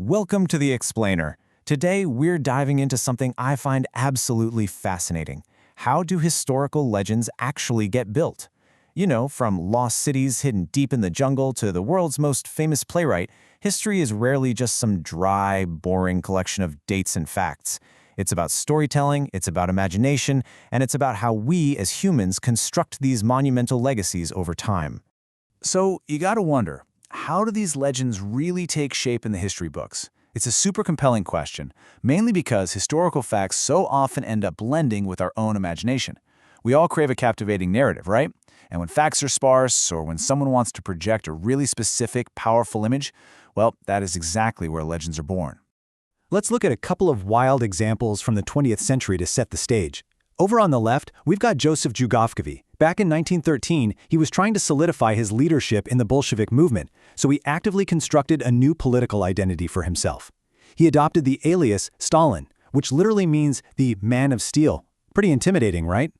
Welcome to The Explainer. Today, we're diving into something I find absolutely fascinating. How do historical legends actually get built? You know, from lost cities hidden deep in the jungle to the world's most famous playwright, history is rarely just some dry, boring collection of dates and facts. It's about storytelling, it's about imagination, and it's about how we as humans construct these monumental legacies over time. So you gotta wonder, how do these legends really take shape in the history books? It's a super compelling question, mainly because historical facts so often end up blending with our own imagination. We all crave a captivating narrative, right? And when facts are sparse, or when someone wants to project a really specific, powerful image, well, that is exactly where legends are born. Let's look at a couple of wild examples from the 20th century to set the stage. Over on the left, we've got Joseph Joukowsky. Back in 1913, he was trying to solidify his leadership in the Bolshevik movement, so he actively constructed a new political identity for himself. He adopted the alias Stalin, which literally means the man of steel. Pretty intimidating, right?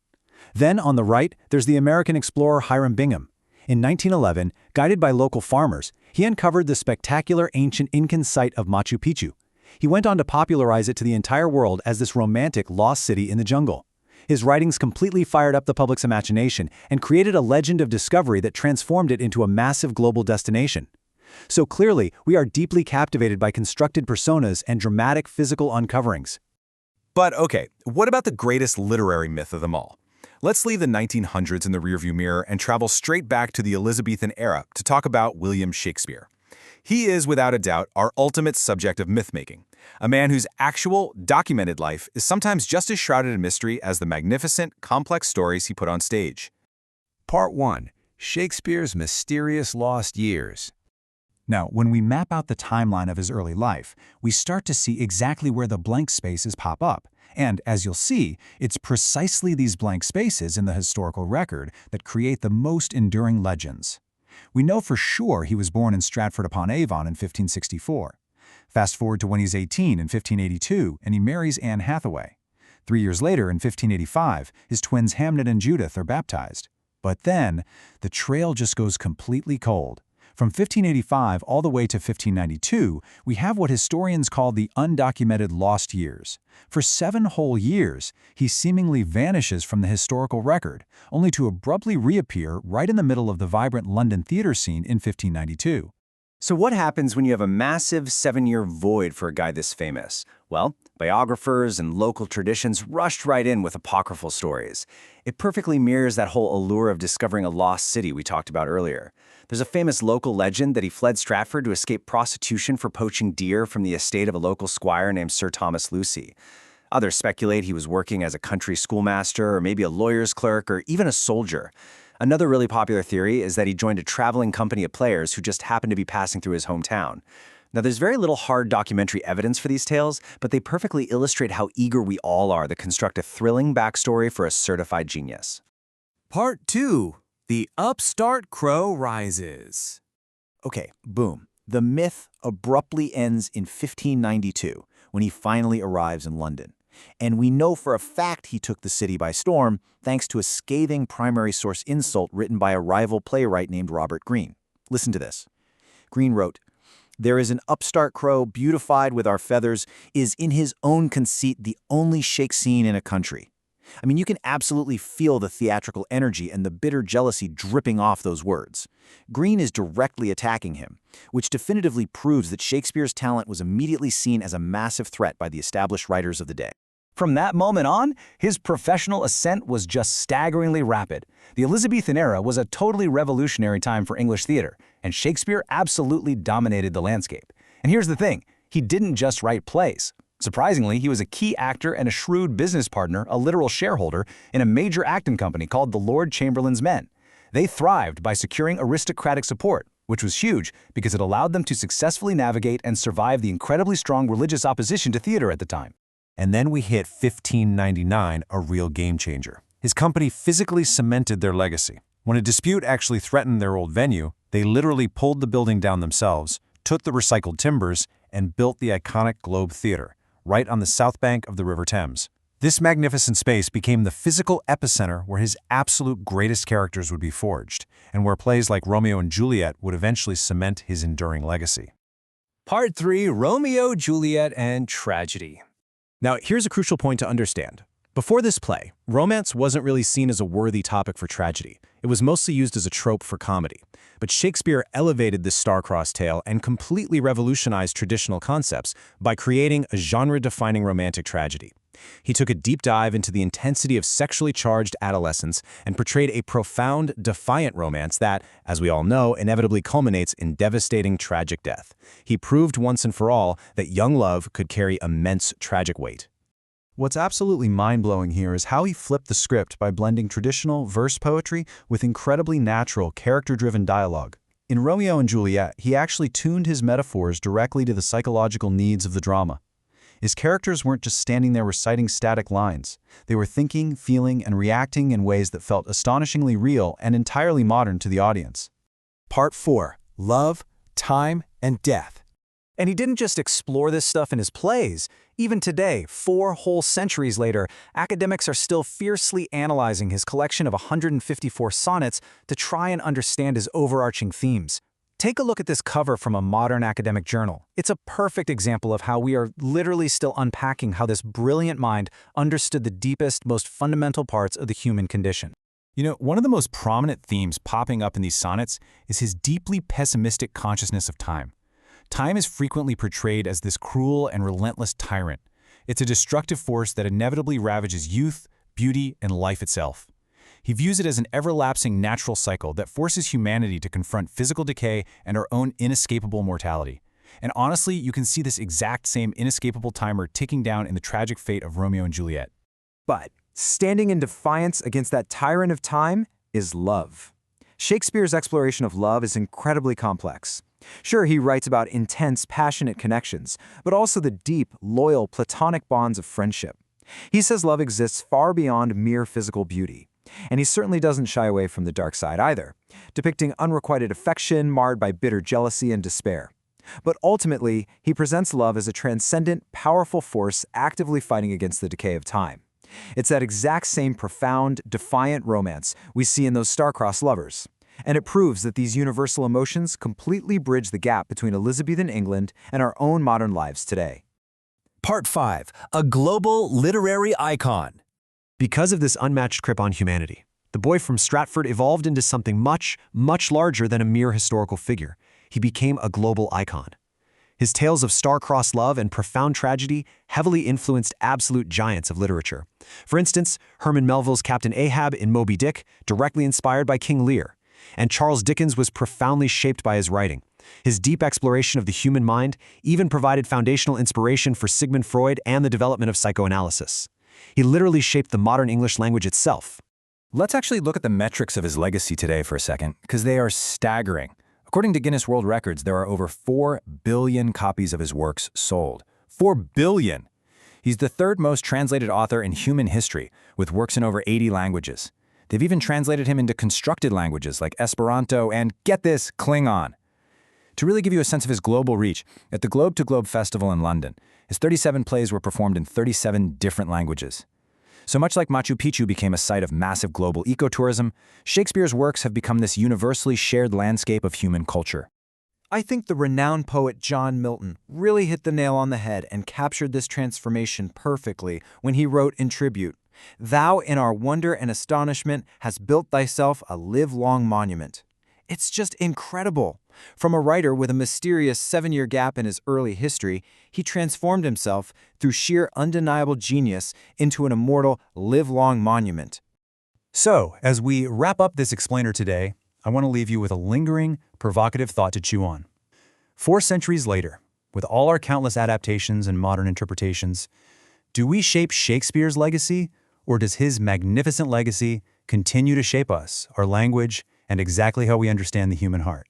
Then on the right, there's the American explorer Hiram Bingham. In 1911, guided by local farmers, he uncovered the spectacular ancient Incan site of Machu Picchu. He went on to popularize it to the entire world as this romantic lost city in the jungle. His writings completely fired up the public's imagination and created a legend of discovery that transformed it into a massive global destination. So clearly, we are deeply captivated by constructed personas and dramatic physical uncoverings. But okay, what about the greatest literary myth of them all? Let's leave the 1900s in the rearview mirror and travel straight back to the Elizabethan era to talk about William Shakespeare. He is, without a doubt, our ultimate subject of myth-making, a man whose actual, documented life is sometimes just as shrouded in mystery as the magnificent, complex stories he put on stage. Part 1. Shakespeare's Mysterious Lost Years. Now, when we map out the timeline of his early life, we start to see exactly where the blank spaces pop up. And, as you'll see, it's precisely these blank spaces in the historical record that create the most enduring legends. We know for sure he was born in Stratford-upon-Avon in 1564. Fast forward to when he's 18 in 1582, and he marries Anne Hathaway. 3 years later, in 1585, his twins Hamnet and Judith are baptized. But then, the trail just goes completely cold. From 1585 all the way to 1592, we have what historians call the undocumented lost years. For 7 whole years, he seemingly vanishes from the historical record, only to abruptly reappear right in the middle of the vibrant London theater scene in 1592. So what happens when you have a massive 7-year void for a guy this famous? Well, biographers and local traditions rushed right in with apocryphal stories. It perfectly mirrors that whole allure of discovering a lost city we talked about earlier. There's a famous local legend that he fled Stratford to escape prostitution for poaching deer from the estate of a local squire named Sir Thomas Lucy. Others speculate he was working as a country schoolmaster or maybe a lawyer's clerk or even a soldier. Another really popular theory is that he joined a traveling company of players who just happened to be passing through his hometown. Now, there's very little hard documentary evidence for these tales, but they perfectly illustrate how eager we all are to construct a thrilling backstory for a certified genius. Part 2. The Upstart Crow Rises. Okay, boom. The myth abruptly ends in 1592, when he finally arrives in London. And we know for a fact he took the city by storm thanks to a scathing primary source insult written by a rival playwright named Robert Greene. Listen to this. Greene wrote, "There is an upstart crow beautified with our feathers, is in his own conceit the only shake scene in a country." I mean, you can absolutely feel the theatrical energy and the bitter jealousy dripping off those words. Greene is directly attacking him, which definitively proves that Shakespeare's talent was immediately seen as a massive threat by the established writers of the day. From that moment on, his professional ascent was just staggeringly rapid. The Elizabethan era was a totally revolutionary time for English theater, and Shakespeare absolutely dominated the landscape. And here's the thing, he didn't just write plays. Surprisingly, he was a key actor and a shrewd business partner, a literal shareholder, in a major acting company called the Lord Chamberlain's Men. They thrived by securing aristocratic support, which was huge because it allowed them to successfully navigate and survive the incredibly strong religious opposition to theater at the time. And then we hit 1599, a real game changer. His company physically cemented their legacy. When a dispute actually threatened their old venue, they literally pulled the building down themselves, took the recycled timbers, and built the iconic Globe Theatre, right on the south bank of the River Thames. This magnificent space became the physical epicenter where his absolute greatest characters would be forged, and where plays like Romeo and Juliet would eventually cement his enduring legacy. Part 3, Romeo, Juliet, and Tragedy. Now, here's a crucial point to understand. Before this play, romance wasn't really seen as a worthy topic for tragedy. It was mostly used as a trope for comedy. But Shakespeare elevated this star-crossed tale and completely revolutionized traditional concepts by creating a genre-defining romantic tragedy. He took a deep dive into the intensity of sexually charged adolescence and portrayed a profound, defiant romance that, as we all know, inevitably culminates in devastating tragic death. He proved once and for all that young love could carry immense tragic weight. What's absolutely mind-blowing here is how he flipped the script by blending traditional verse poetry with incredibly natural, character-driven dialogue. In Romeo and Juliet, he actually tuned his metaphors directly to the psychological needs of the drama. His characters weren't just standing there reciting static lines. They were thinking, feeling, and reacting in ways that felt astonishingly real and entirely modern to the audience. Part 4, Love, Time, and Death. And he didn't just explore this stuff in his plays. Even today, 4 whole centuries later, academics are still fiercely analyzing his collection of 154 sonnets to try and understand his overarching themes. Take a look at this cover from a modern academic journal. It's a perfect example of how we are literally still unpacking how this brilliant mind understood the deepest, most fundamental parts of the human condition. You know, one of the most prominent themes popping up in these sonnets is his deeply pessimistic consciousness of time. Time is frequently portrayed as this cruel and relentless tyrant. It's a destructive force that inevitably ravages youth, beauty, and life itself. He views it as an everlapsing natural cycle that forces humanity to confront physical decay and our own inescapable mortality. And honestly, you can see this exact same inescapable timer ticking down in the tragic fate of Romeo and Juliet. But standing in defiance against that tyrant of time is love. Shakespeare's exploration of love is incredibly complex. Sure, he writes about intense, passionate connections, but also the deep, loyal, platonic bonds of friendship. He says love exists far beyond mere physical beauty. And he certainly doesn't shy away from the dark side either, depicting unrequited affection marred by bitter jealousy and despair. But ultimately, he presents love as a transcendent, powerful force actively fighting against the decay of time. It's that exact same profound, defiant romance we see in those star-crossed lovers. And it proves that these universal emotions completely bridge the gap between Elizabethan England and our own modern lives today. Part 5, A Global Literary Icon. Because of this unmatched grip on humanity, the boy from Stratford evolved into something much, much larger than a mere historical figure. He became a global icon. His tales of star-crossed love and profound tragedy heavily influenced absolute giants of literature. For instance, Herman Melville's Captain Ahab in Moby Dick, directly inspired by King Lear. And Charles Dickens was profoundly shaped by his writing. His deep exploration of the human mind even provided foundational inspiration for Sigmund Freud and the development of psychoanalysis. He literally shaped the modern English language itself. Let's actually look at the metrics of his legacy today for a second, because they are staggering. According to Guinness World Records, there are over 4 billion copies of his works sold. 4 billion! He's the 3rd most translated author in human history, with works in over 80 languages. They've even translated him into constructed languages like Esperanto and, get this, Klingon. To really give you a sense of his global reach, at the Globe to Globe Festival in London, his 37 plays were performed in 37 different languages. So much like Machu Picchu became a site of massive global ecotourism, Shakespeare's works have become this universally shared landscape of human culture. I think the renowned poet John Milton really hit the nail on the head and captured this transformation perfectly when he wrote in tribute, "Thou in our wonder and astonishment hast built thyself a livelong monument." It's just incredible. From a writer with a mysterious 7-year gap in his early history, he transformed himself through sheer undeniable genius into an immortal, livelong monument. So, as we wrap up this explainer today, I want to leave you with a lingering, provocative thought to chew on. 4 centuries later, with all our countless adaptations and modern interpretations, do we shape Shakespeare's legacy, or does his magnificent legacy continue to shape us, our language, and exactly how we understand the human heart?